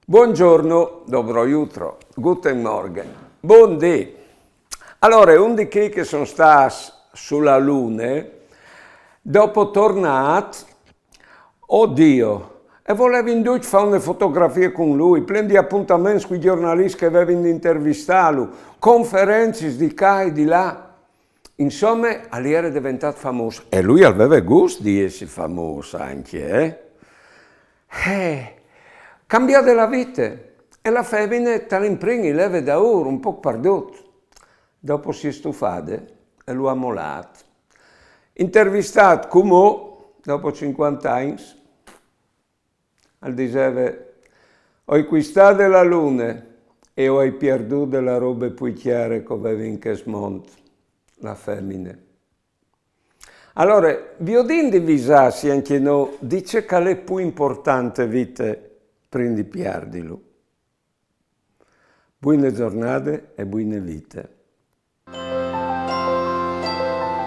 Buongiorno, dobro jutro, guten Morgen, buondì. Allora, un di chi che sono stati sulla Luna, dopo tornato, oddio, e volevo in fare una fotografia con lui, prendi appuntamenti con i giornalisti che avevano intervistato, conferenze di qua e di là. Insomma, lui era diventato famoso. E lui aveva gusto di essere famoso anche, cambiate la vita e la femmina t'all'imprigni leve da ora, un po' perdut. Dopo si è stufata e lo ha mollato. Intervistato come dopo 50 anni, diceva, ho acquistato la luna e ho perduto la roba più chiara che avevo in questo mondo, la femmina. Allora, vi ho divisarsi anche noi, dice che è più importante vita prendi piardilo. Buone giornate e buone vite.